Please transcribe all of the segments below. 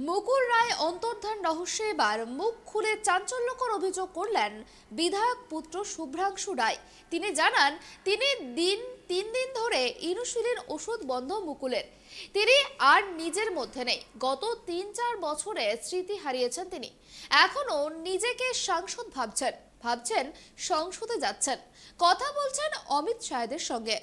মুকুল রায় অন্তর্ধান রহস্যে এবার মুখ খুলে চাঞ্চল্যকর অভিযোগ করলেন বিধায়ক পুত্র শুভ্রাংশু রায়। তিনি জানান তিনি তিন দিন ধরে ইনসুলিন ওষুধ বন্ধ মুকুলের। তিনি আর নিজের মধ্যে নেই। গত ৩-৪ বছরে স্মৃতি হারিয়েছেন তিনি। এখনো নিজেকে সাংসদ ভাবছেন সংসদে যাচ্ছেন, কথা বলছেন অমিত শাহেদের সঙ্গে।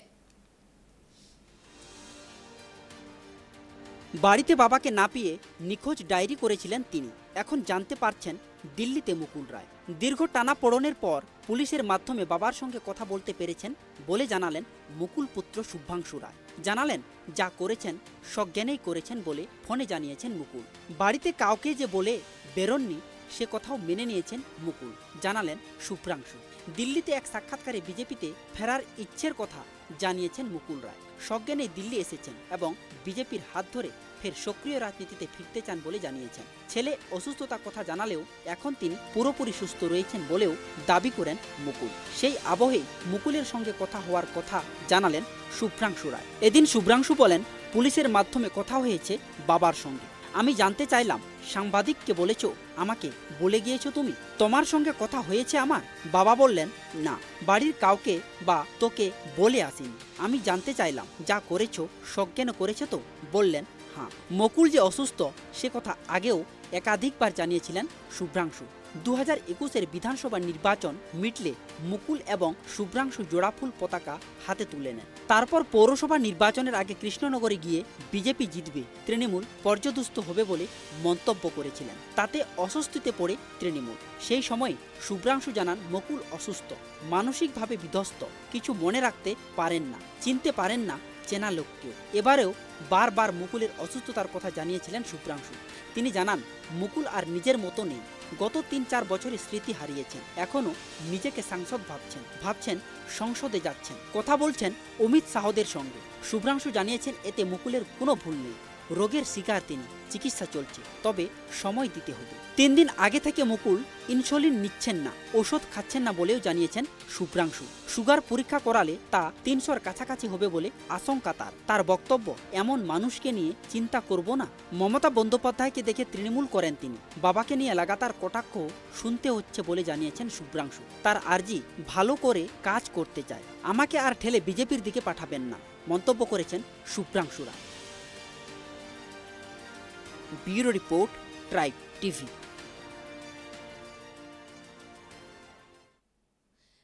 বাড়িতে বাবাকে না পেয়ে নিখোঁজ ডায়েরি করেছিলেন তিনি। এখন জানতে পারছেন দিল্লিতে মুকুল রায়। দীর্ঘ টানাপোড়েনের পর পুলিশের মাধ্যমে বাবার সঙ্গে কথা বলতে পেরেছেন বলে জানালেন মুকুল পুত্র শুভ্রাংশু রায়। জানালেন যা করেছেন সজ্ঞানেই করেছেন বলে ফোনে জানিয়েছেন মুকুল। বাড়িতে কাউকে যে বলে বেরোননি সে কথাও মেনে নিয়েছেন মুকুল, জানালেন শুভ্রাংশু। দিল্লিতে এক সাক্ষাৎকারে বিজেপিতে ফেরার ইচ্ছের কথা জানিয়েছেন মুকুল রায়। সজ্ঞানে দিল্লি এসেছেন এবং বিজেপির হাত ধরে ফের সক্রিয় রাজনীতিতে ফিরতে চান বলে জানিয়েছেন। ছেলে অসুস্থতার কথা জানালেও এখন তিনি পুরোপুরি সুস্থ রয়েছেন বলেও দাবি করেন মুকুল। সেই আবহে মুকুলের সঙ্গে কথা হওয়ার কথা জানালেন শুভ্রাংশু রায়। এদিন শুভ্রাংশু বলেন, পুলিশের মাধ্যমে কথা হয়েছে বাবার সঙ্গে। আমি জানতে চাইলাম, সাংবাদিককে বলেছ, আমাকে বলে গিয়েছো তুমি, তোমার সঙ্গে কথা হয়েছে আমার? বাবা বললেন, না, বাড়ির কাউকে বা তোকে বলে আসিনি। আমি জানতে চাইলাম যা করেছো সজ্ঞানে করেছো তো? বললেন হ্যাঁ। মুকুল যে অসুস্থ সে কথা আগেও একাধিকবার জানিয়েছিলেন শুভ্রাংশু। 2021-এর বিধানসভা নির্বাচন মিটলে মুকুল এবং শুভ্রাংশু জোড়াফুল পতাকা হাতে তুলে নেন। তারপর পৌরসভা নির্বাচনের আগে কৃষ্ণনগরে গিয়ে বিজেপি জিতবে, তৃণমূল পর্যদুস্ত হবে বলে মন্তব্য করেছিলেন। তাতে অস্বস্তিতে পড়ে তৃণমূল। সেই সময় শুভ্রাংশু জানান মুকুল অসুস্থ, মানসিকভাবে বিধ্বস্ত, কিছু মনে রাখতে পারেন না, চিনতে পারেন না চেনা লোককেও। এবারেও বারবার মুকুলের অসুস্থতার কথা জানিয়েছিলেন শুভ্রাংশু। তিনি জানান মুকুল আর নিজের মতো নেই। গত 3-4 বছরে স্মৃতি হারিয়েছেন। এখনো নিজেকে সাংসদ ভাবছেন সংসদে যাচ্ছেন, কথা বলছেন অমিত শাহদের সঙ্গে। শুভ্রাংশু জানিয়েছেন এতে মুকুলের কোনো ভুল নেই। রোগের শিকার তিনি, চিকিৎসা চলছে, তবে সময় দিতে হবে। 3 দিন আগে থেকে মুকুল ইনসুলিন নিচ্ছেন না, ওষুধ খাচ্ছেন না বলেও জানিয়েছেন শুভ্রাংশু। সুগার পরীক্ষা করালে তা 300-র কাছাকাছি হবে বলে আশঙ্কা তার বক্তব্য, এমন মানুষকে নিয়ে চিন্তা করব না। মমতা বন্দ্যোপাধ্যায়কে দেখে তৃণমূল করেন তিনি। বাবাকে নিয়ে লাগাতার কটাক্ষ শুনতে হচ্ছে বলে জানিয়েছেন শুভ্রাংশু। তার আর্জি, ভালো করে কাজ করতে চায়, আমাকে আর ঠেলে বিজেপির দিকে পাঠাবেন না, মন্তব্য করেছেন শুভ্রাংশুরা। Bureau report, tribe TV.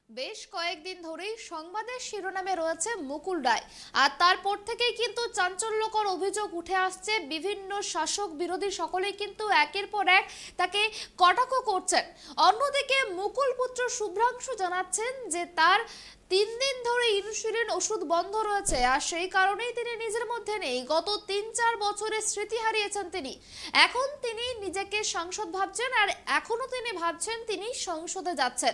বেশ কয়েকদিন ধরেই সংবাদের শিরোনামে রয়েছে মুকুল রায়, আর তারপর থেকেই কিন্তু চাঞ্চল্যকর অভিযোগ উঠে আসছে। বিভিন্ন শাসক বিরোধী সকলেই কিন্তু একের পর এক তাকে কটাক্ষ করছেন। অন্যদিকে মুকুল পুত্র শুভ্রাংশু জানাচ্ছেন যে তার 3 দিন ধরে ইনসুলিন ওষুধ বন্ধ রয়েছে, আর সেই কারণেই তিনি নিজের মধ্যে নেই। গত 3-4 বছরে স্মৃতি হারিয়েছেন তিনি। এখন তিনি নিজেকে সাংসদ ভাবছেন, আর এখনো তিনি ভাবছেন তিনি সংসদে যাচ্ছেন।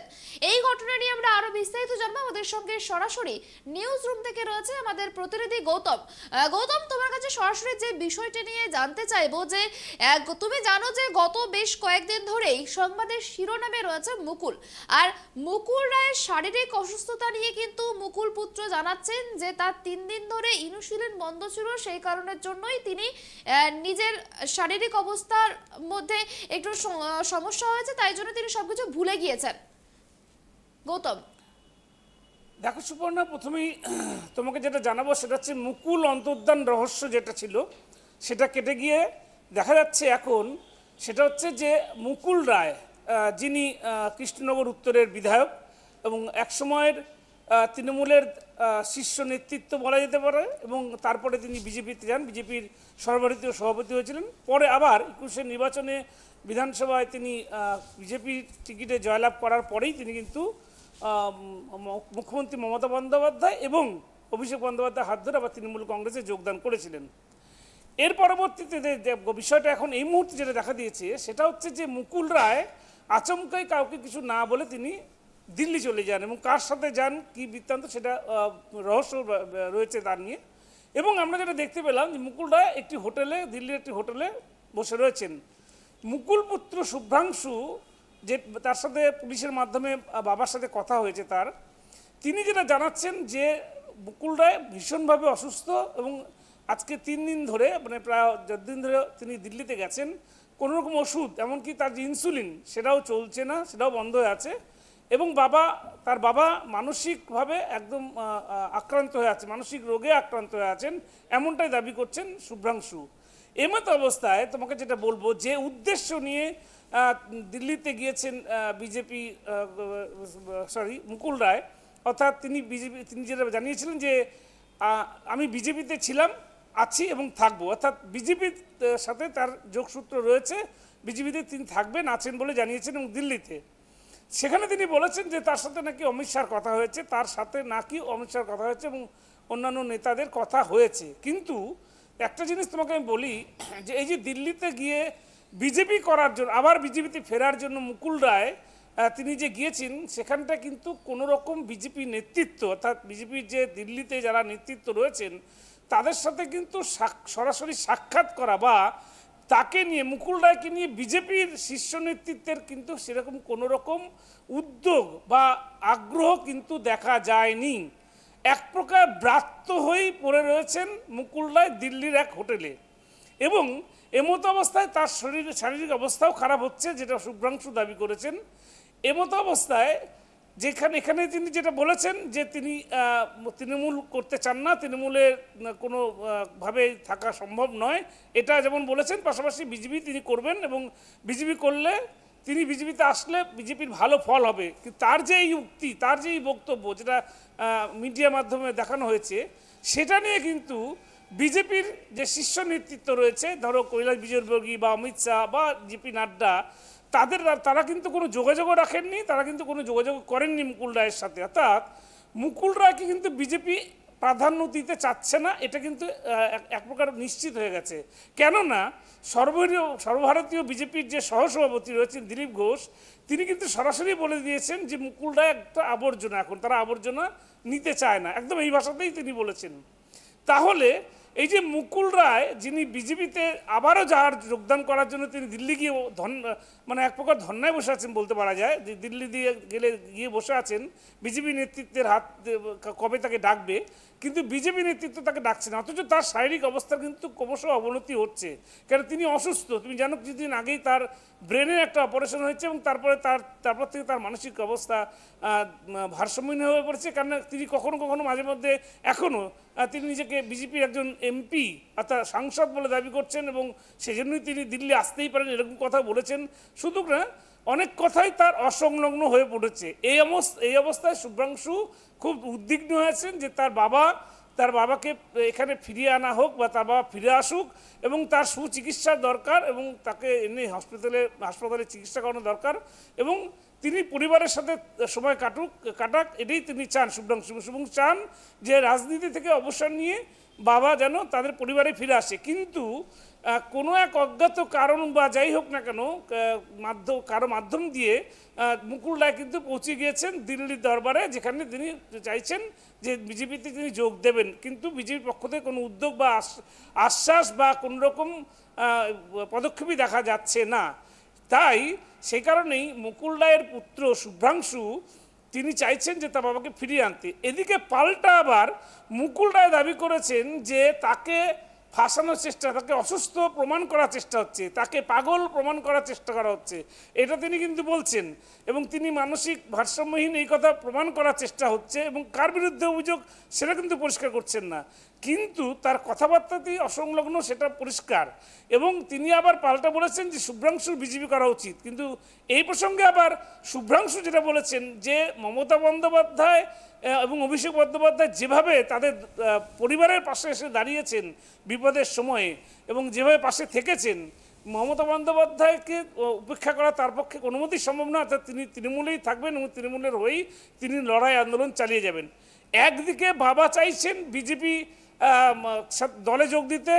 এই ঘটনা নিয়ে আমরা আরো বিস্তারিত জানবো। আমাদের সঙ্গে সরাসরি নিউজ রুম থেকে রয়েছে আমাদের প্রতিনিধি গৌতম। গৌতম, তোমার কাছে সরাসরি যে বিষয়টি নিয়ে জানতে চাইবো যে তুমি জানো যে গত বেশ কয়েকদিন ধরেই সংবাদের শিরোনামে রয়েছে মুকুল, আর মুকুল রায়ের শারীরিক অসুস্থতা নিয়ে কিন্তু মুকুল পুত্র জানাচ্ছেন যে তার 3 দিন ধরে ইনসুলিন বন্ধ ছিল, সেই কারণের জন্যই তিনি নিজের শারীরিক অবস্থার মধ্যে একটু সমস্যা হয়েছে, তাই জন্য তিনি সবকিছু ভুলে গিয়েছেন। গৌতম, দেখো সুপর্ণা, প্রথমেই তোমাকে যেটা জানাবো সেটা হচ্ছে মুকুল অন্তর্ধান রহস্য যেটা ছিল সেটা কেটে গিয়ে দেখা যাচ্ছে এখন সেটা হচ্ছে যে মুকুল রায়, যিনি কৃষ্ণনগর উত্তরের বিধায়ক এবং একসময়ের তৃণমূলের শীর্ষ নেতৃত্ব বলা যেতে পারে, এবং তারপরে তিনি বিজেপিতে যান, বিজেপির সর্বভারতীয় সভাপতি হয়েছিলেন। পরে আবার 21-এর নির্বাচনে বিধানসভায় তিনি বিজেপির টিকিটে জয়লাভ করার পরেই তিনি কিন্তু মুখ্যমন্ত্রী মমতা বন্দ্যোপাধ্যায় এবং অভিষেক বন্দ্যোপাধ্যায়ের হাত ধরে আবার তৃণমূল কংগ্রেসে যোগদান করেছিলেন। এর পরবর্তীতে যে বিষয়টা এখন এই মুহূর্তে যেটা দেখা দিয়েছে সেটা হচ্ছে যে মুকুল রায় আচমকাই কাউকে কিছু না বলে তিনি দিল্লি চলে যান, এবং কার সাথে যান কি বৃত্তান্ত সেটা রহস্য রয়েছে তার নিয়ে। এবং আমরা যেটা দেখতে পেলাম যে মুকুল রায় একটি হোটেলে, দিল্লির একটি হোটেলে বসে রয়েছেন। মুকুল পুত্র শুভ্রাংশু, যে তার সাথে পুলিশের মাধ্যমে বাবার সাথে কথা হয়েছে তিনি যেটা জানাচ্ছেন যে মুকুল রায় ভীষণভাবে অসুস্থ এবং আজকে 3 দিন ধরে মানে প্রায় যতদিন ধরে তিনি দিল্লিতে গেছেন কোনো রকম ওষুধ এমনকি তার যে ইনসুলিন সেটাও চলছে না, সেটাও বন্ধ হয়ে আছে এবং তার বাবা মানসিকভাবে একদম আক্রান্ত হয়ে আছে, মানসিক রোগে আক্রান্ত হয়ে আছেন, এমনটাই দাবি করছেন শুভ্রাংশু। এমতো অবস্থায় তোমাকে যেটা বলবো, যে উদ্দেশ্য নিয়ে দিল্লিতে গিয়েছেন বিজেপি মুকুল রায়, অর্থাৎ তিনি যেটা জানিয়েছিলেন যে আমি বিজেপিতে ছিলাম, আছি এবং থাকবো, অর্থাৎ বিজেপির সাথে তার যোগসূত্র রয়েছে, বিজেপিতে তিনি থাকবেন আছেন বলে জানিয়েছেন। এবং দিল্লিতে সেখানে তিনি বলেছেন যে তার সাথে নাকি অমিত শাহর কথা হয়েছে, তার সাথে নাকি অমিত শাহর কথা হয়েছে এবং অন্যান্য নেতাদের কথা হয়েছে। কিন্তু একটা জিনিস তোমাকে আমি বলি যে এই যে দিল্লিতে গিয়ে বিজেপি করার জন্য, আবার বিজেপিতে ফেরার জন্য মুকুল রায় তিনি যে গিয়েছেন, সেখানটা কিন্তু কোনো রকম বিজেপি নেতৃত্ব অর্থাৎ বিজেপির যে দিল্লিতে যারা নেতৃত্ব রয়েছেন তাদের সাথে কিন্তু সরাসরি সাক্ষাৎ করা বা তাকে নিয়ে, মুকুল রায়কে নিয়ে বিজেপির শীর্ষ নেতৃত্বের কিন্তু সেরকম কোনো রকম উদ্যোগ বা আগ্রহ কিন্তু দেখা যায়নি। এক প্রকার ব্রাত্য হয়েই পড়ে রয়েছেন মুকুল রায় দিল্লির এক হোটেলে এবং এমতো অবস্থায় তার শারীরিক অবস্থাও খারাপ হচ্ছে, যেটা শুভ্রাংশু দাবি করেছেন। এমতো অবস্থায় এখানে তিনি যেটা বলেছেন যে তিনি তৃণমূল করতে চান না, তৃণমূলের কোনোভাবে থাকা সম্ভব নয়, এটা যেমন বলেছেন, পাশাপাশি বিজেপি তিনি করবেন এবং বিজেপি করলে তিনি বিজেপিতে আসলে বিজেপির ভালো ফল হবে। কিন্তু তার যে এই উক্তি, তার যে এই বক্তব্য যেটা মিডিয়া মাধ্যমে দেখানো হয়েছে, সেটা নিয়ে কিন্তু বিজেপির যে শীর্ষ নেতৃত্ব রয়েছে, ধরো কৈলাস বিজয়বর্গী বা অমিত শাহ বা জেপি নাড্ডা, তারা কিন্তু কোনো যোগাযোগও রাখেননি, তারা কিন্তু কোনো যোগাযোগ করেননি মুকুল রায়ের সাথে। অর্থাৎ মুকুল রায়কে কিন্তু বিজেপি প্রাধান্য দিতে চাচ্ছে না, এটা কিন্তু এক প্রকার নিশ্চিত হয়ে গেছে। কেননা সর্বভারতীয় বিজেপির যে সহসভাপতি রয়েছেন দিলীপ ঘোষ, তিনি কিন্তু সরাসরি বলে দিয়েছেন যে মুকুল রায় একটা আবর্জনা, এখন তারা আবর্জনা নিতে চায় না, একদম এই ভাষাতেই তিনি বলেছেন। তাহলে এই যে মুকুল রায়, যিনি বিজেপিতে আবারও যোগদান করার জন্য তিনি দিল্লি গিয়ে মানে এক প্রকার ধর্নায় বসে আছেন বলতে পারা যায়, যে দিল্লি গিয়ে বসে আছেন, বিজেপি নেতৃত্বের হাত কবে তাকে ডাকবে, কিন্তু বিজেপি নেতৃত্ব তাকে ডাকছে না, অথচ তার শারীরিক অবস্থার কিন্তু ক্রমশ অবনতি হচ্ছে। কারণ তিনি অসুস্থ, তুমি জানো কিছুদিন আগেই তার ব্রেনের একটা অপারেশন হয়েছে এবং তারপর থেকে তার মানসিক অবস্থা ভারসাম্যহীন হয়ে পড়েছে। কারণ তিনি কখনো কখনো মাঝে মধ্যে এখনও তিনি নিজেকে বিজেপির একজন এমপি অর্থাৎ সাংসদ বলে দাবি করছেন এবং সেজন্যই তিনি দিল্লি আসতেই পারেন, এরকম কথা বলেছেন। শুধু না, অনেক কথাই তার অসংলগ্ন হয়ে পড়েছে। এই অবস্থায় শুভ্রাংশু খুব উদ্বিগ্ন হয়েছেন যে তার বাবাকে এখানে ফিরিয়ে আনা হোক বা তার বাবা ফিরে আসুক এবং তার সুচিকিৎসার দরকার এবং তাকে এমনি হাসপাতালে চিকিৎসা করানো দরকার এবং তিনি পরিবারের সাথে সময় কাটাক, এটাই তিনি চান। শুভ্রাংশু চান যে রাজনীতি থেকে অবসর নিয়ে বাবা যেন তাদের পরিবারে ফিরে আসে। কিন্তু কোনো এক অজ্ঞাত কারণ বা যাই হোক না কেন কারো মাধ্যম দিয়ে মুকুল রায় কিন্তু পৌঁছে গিয়েছেন দিল্লির দরবারে, যেখানে তিনি চাইছেন যে বিজেপিতে তিনি যোগ দেবেন, কিন্তু বিজেপির পক্ষ থেকে কোনো উদ্যোগ বা আশ্বাস বা কোনো রকম পদক্ষেপই দেখা যাচ্ছে না। তাই সেই কারণেই মুকুল রায়ের পুত্র শুভ্রাংশু তিনি চাইছেন যে তার বাবাকে ফিরিয়ে আনতে। এদিকে পাল্টা আবার মুকুল রায় দাবি করেছেন যে তাকে ফাঁসানোর চেষ্টা, তাকে অসুস্থ প্রমাণ করার চেষ্টা হচ্ছে, তাকে পাগল প্রমাণ করার চেষ্টা করা হচ্ছে, এটা তিনি কিন্তু বলছেন এবং তিনি মানসিক ভারসাম্যহীন এই কথা প্রমাণ করার চেষ্টা হচ্ছে এবং কার বিরুদ্ধে অভিযোগ সেটা কিন্তু পরিষ্কার করছেন না, কিন্তু তার কথাবার্তাতেই অসংলগ্ন সেটা পরিষ্কার। এবং তিনি আবার পাল্টা বলেছেন যে শুভ্রাংশুর বিজেপি করা উচিত, কিন্তু এই প্রসঙ্গে আবার শুভ্রাংশু যেটা বলেছেন যে মমতা বন্দ্যোপাধ্যায় এবং অভিষেক বন্দ্যোপাধ্যায় যেভাবে তাদের পরিবারের পাশে এসে দাঁড়িয়েছেন বিপদের সময়ে এবং যেভাবে পাশে থেকেছেন, মমতা বন্দ্যোপাধ্যায়কে উপেক্ষা করা তার পক্ষে কোনো মতেই সম্ভব না। অর্থাৎ তিনি তৃণমূলেই থাকবেন এবং তৃণমূলের হয়েই তিনি লড়াই আন্দোলন চালিয়ে যাবেন। একদিকে বাবা চাইছেন বিজেপি দলে যোগ দিতে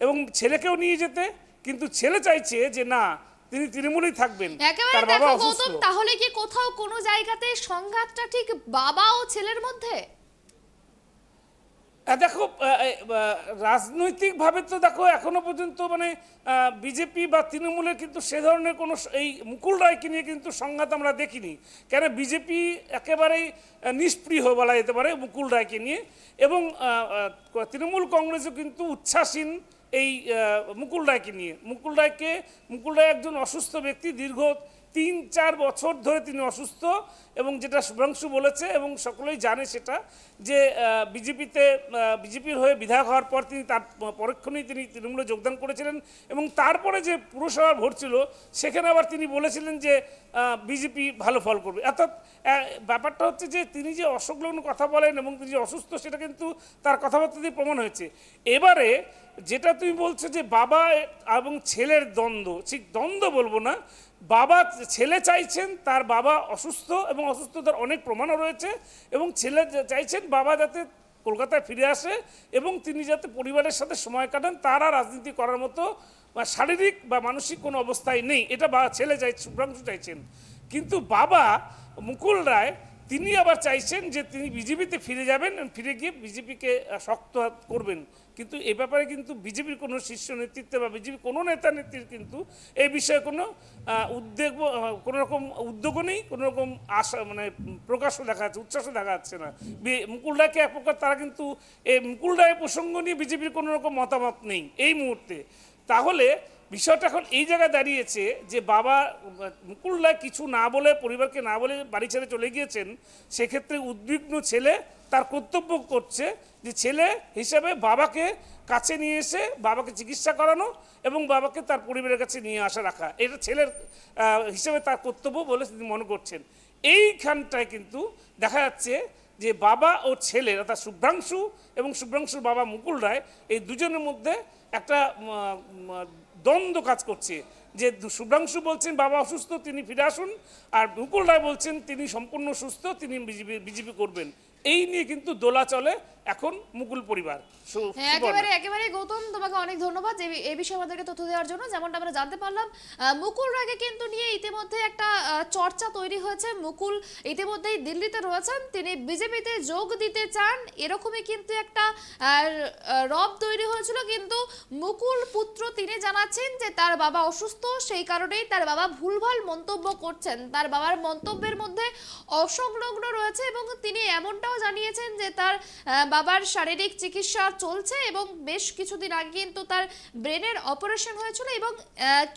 এবং ছেলেকেও নিয়ে যেতে, কিন্তু ছেলে চাইছে যে না, তিনি তৃণমূলেই থাকবেন, তার বাবা অসুস্থ। তাহলে কি কোথাও কোনো জায়গাতে সংঘাতটা ঠিক বাবা ও ছেলের মধ্যে? দেখো রাজনৈতিকভাবে তো দেখো এখনো পর্যন্ত মানে বিজেপি বা তৃণমূলের কিন্তু সে ধরনের কোনো এই মুকুল রায়কে নিয়ে কিন্তু সংঘাত আমরা দেখিনি। কেন বিজেপি একেবারেই নিষ্প্রিয় বলা যেতে পারে মুকুল রায়কে নিয়ে, এবং তৃণমূল কংগ্রেসও কিন্তু উচ্ছ্বাসীন এই মুকুল রায়কে নিয়ে। মুকুল রায় একজন অসুস্থ ব্যক্তি, দীর্ঘ 3-4 বছর ধরে তিনি অসুস্থ, এবং যেটা শুভ্রাংশু বলেছে এবং সকলেই জানে সেটা, যে বিজেপির হয়ে বিধায়ক হওয়ার পর তিনি তার পরক্ষণেই তিনি তৃণমূলে যোগদান করেছিলেন, এবং তারপরে যে পুরসভার ভোট ছিল সেখানে আবার তিনি বলেছিলেন যে বিজেপি ভালো ফল করবে। অর্থাৎ ব্যাপারটা হচ্ছে যে তিনি যে অসংলগ্ন কথা বলেন এবং তিনি যে অসুস্থ সেটা কিন্তু তার কথাবার্তা দিয়ে প্রমাণ হয়েছে। এবারে যেটা তুমি বলছো যে বাবা এবং ছেলের দ্বন্দ্ব, ঠিক দ্বন্দ্ব বলবো না, ছেলে চাইছেন তার বাবা অসুস্থ এবং অসুস্থতার অনেক প্রমাণও রয়েছে, এবং ছেলে চাইছেন বাবা যাতে কলকাতায় ফিরে আসে এবং তিনি যাতে পরিবারের সাথে সময় কাটান। তারা রাজনীতি করার মতো শারীরিক বা মানসিক কোনো অবস্থায় নেই, এটা ছেলে শুভ্রাংশু চাইছেন। কিন্তু বাবা মুকুল রায় তিনি আবার চাইছেন যে তিনি বিজেপিতে ফিরে যাবেন, ফিরে গিয়ে বিজেপিকে শক্ত করবেন। কিন্তু এ ব্যাপারে কিন্তু বিজেপির কোনো শীর্ষ নেতৃত্ব বা বিজেপির কোনো নেতা নেত্রীর কিন্তু এই বিষয়ে কোনো কোনো রকম উদ্যোগও নেই, কোনো রকম আশা মানে প্রকাশও দেখা যাচ্ছে, উচ্ছ্বাসও দেখা যাচ্ছে না। মুকুল রায়কে এক প্রকার তারা কিন্তু এই মুকুল রায়ের প্রসঙ্গ নিয়ে বিজেপির কোনো রকম মতামত নেই এই মুহূর্তে। তাহলে বিষয়টা এখন এই জায়গায় দাঁড়িয়েছে যে বাবা মুকুল রায় কিছু না বলে, পরিবারকে না বলে বাড়ি ছেড়ে চলে গিয়েছেন। সেক্ষেত্রে উদ্বিগ্ন ছেলে তার কর্তব্য করছে যে ছেলে হিসেবে বাবাকে কাছে নিয়ে এসে বাবাকে চিকিৎসা করানো এবং বাবাকে তার পরিবারের কাছে নিয়ে আসা রাখা, এটা ছেলের হিসেবে তার কর্তব্য বলে তিনি মনে করছেন। এইখানটায় কিন্তু দেখা যাচ্ছে যে বাবা ও ছেলের অর্থাৎ শুভ্রাংশু এবং শুভ্রাংশুর বাবা মুকুল রায় এই দুজনের মধ্যে একটা দ্বন্দ্ব কাজ করছে, যে শুভ্রাংশু বলছেন বাবা অসুস্থ তিনি ফিরে আসুন, আর মুকুল রায় বলছেন তিনি সম্পূর্ণ সুস্থ তিনি বিজেপি করবেন। এই নিয়ে কিন্তু দোলা চলে এখন মুকুল পরিবার। একেবারে গৌতম, তোমাকে অনেক ধন্যবাদ এই বিষয়ে আমাদেরকে তথ্য দেওয়ার জন্য। যেমনটা আমরা জানতে পারলাম মুকুল রায়কে কিন্তু নিয়ে ইতিমধ্যে একটা চর্চা তৈরি হয়েছে। মুকুল ইতিমধ্যেই দিল্লিতে রয়েছেন, তিনি বিজেপিতে যোগ দিতে চান, এরকমই কিন্তু একটা রব তৈরি হয়েছিল। কিন্তু মুকুল পুত্র তিনি জানাচ্ছেন যে তার বাবা অসুস্থ, সেই কারণেই তার বাবা ভুলভাল মন্তব্য করছেন, তার বাবার মন্তব্যের মধ্যে অসংলগ্ন রয়েছে, এবং তিনি এমনটাও জানিয়েছেন যে তার বাবার শারীরিক চিকিৎসা চলছে এবং বেশ কিছুদিন আগে কিন্তু তার ব্রেনের অপারেশন হয়েছিল, এবং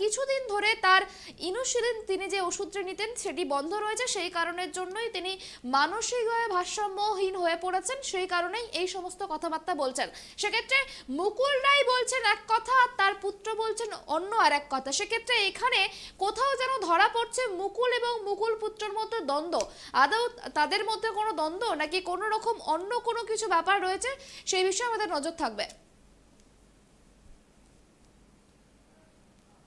কিছুদিন ধরে তার ইনসুলিন তিনি যে ওষুধটি নিতেন সেটি বন্ধ রয়েছে। সেই কারণের জন্যই তিনি মানসিকভাবে ভারসাম্যহীন হয়ে পড়েছেন, সেই কারণেই এই সমস্ত কথাবার্তা বলছেন। সেক্ষেত্রে মুকুল রায় বলছেন এক কথা, তার পুত্র বলছেন অন্য আর এক কথা। সেক্ষেত্রে এখানে কোথাও যেন ধরা পড়ছে মুকুল এবং মুকুল পুত্রের মধ্যে দ্বন্দ্ব। আদৌ তাদের মধ্যে কোনো দ্বন্দ্ব নাকি কোনো রকম অন্য কোনো কিছু ব্যাপার রয়েছে, সেই বিষয়ে আমাদের নজর থাকবে।